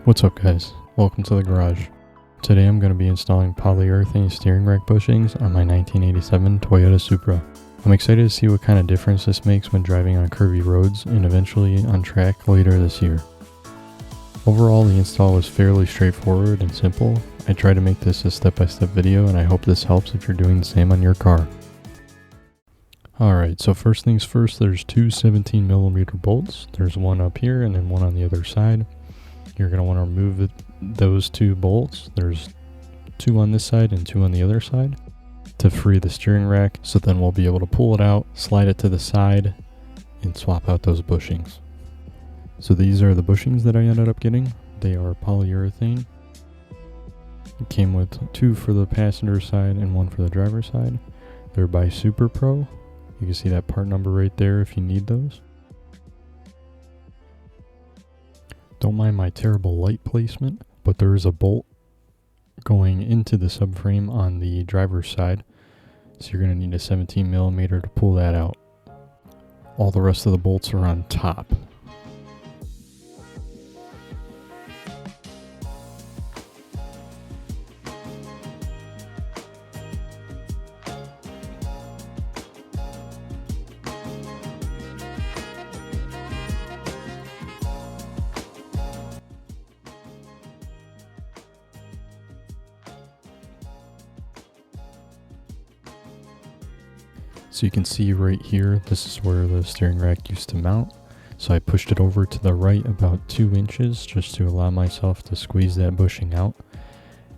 What's up guys, welcome to the garage. Today I'm going to be installing polyurethane steering rack bushings on my 1987 Toyota Supra. I'm excited to see what kind of difference this makes when driving on curvy roads and eventually on track later this year. Overall, the install was fairly straightforward and simple. I tried to make this a step-by-step video and I hope this helps if you're doing the same on your car. Alright, so first things first, there's two 17mm bolts. There's one up here and then one on the other side. You're going to want to remove those two bolts. There's two on this side and two on the other side to free the steering rack. So then we'll be able to pull it out, slide it to the side, and swap out those bushings. So these are the bushings that I ended up getting. They are polyurethane. It came with two for the passenger side and one for the driver's side. They're by Super Pro. You can see that part number right there if you need those. Don't mind my terrible light placement, but there is a bolt going into the subframe on the driver's side. So you're going to need a 17mm to pull that out. All the rest of the bolts are on top. So you can see right here, this is where the steering rack used to mount. So I pushed it over to the right about 2 inches just to allow myself to squeeze that bushing out.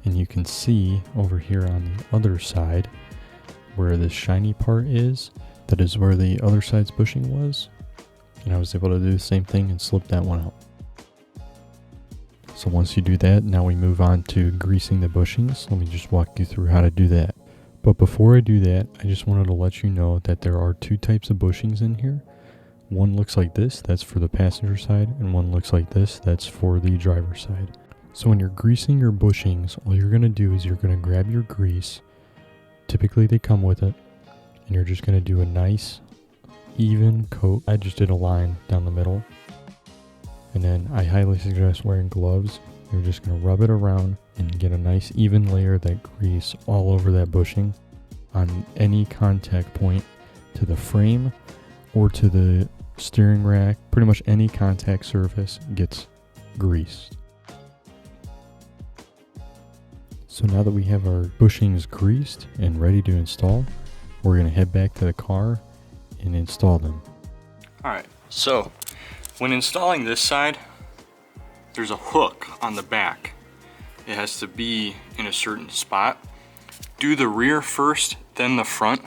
And you can see over here on the other side where this shiny part is, that is where the other side's bushing was. And I was able to do the same thing and slip that one out. So once you do that, now we move on to greasing the bushings. Let me just walk you through how to do that. But before I do that, I just wanted to let you know that there are two types of bushings in here. One looks like this, that's for the passenger side, and one looks like this, that's for the driver's side. So when you're greasing your bushings, all you're going to do is you're going to grab your grease, typically they come with it, and you're just going to do a nice, even coat. I just did a line down the middle, and then I highly suggest wearing gloves. You're just going to rub it around and get a nice even layer of that grease all over that bushing on any contact point to the frame or to the steering rack. Pretty much any contact surface gets greased. So now that we have our bushings greased and ready to install, we're going to head back to the car and install them. Alright, so when installing this side, there's a hook on the back. It has to be in a certain spot. Do the rear first, then the front.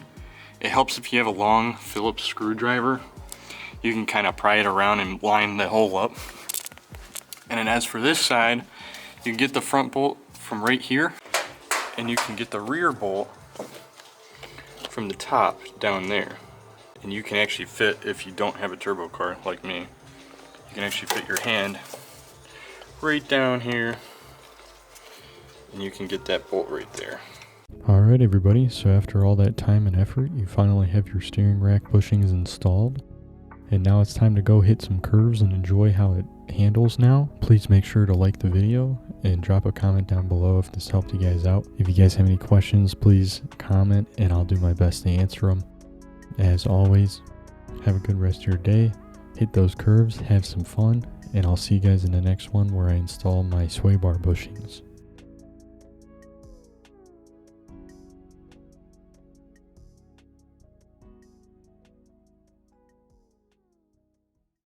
It helps if you have a long Phillips screwdriver. You can kind of pry it around and line the hole up. And then as for this side, you can get the front bolt from right here, and you can get the rear bolt from the top down there. And you can actually fit, if you don't have a turbo car like me, you can actually fit your hand right down here, and you can get that bolt right there. Alright everybody, so after all that time and effort, you finally have your steering rack bushings installed. And now it's time to go hit some curves and enjoy how it handles now. Please make sure to like the video and drop a comment down below if this helped you guys out. If you guys have any questions, please comment and I'll do my best to answer them. As always, have a good rest of your day. Hit those curves, have some fun, and I'll see you guys in the next one where I install my sway bar bushings.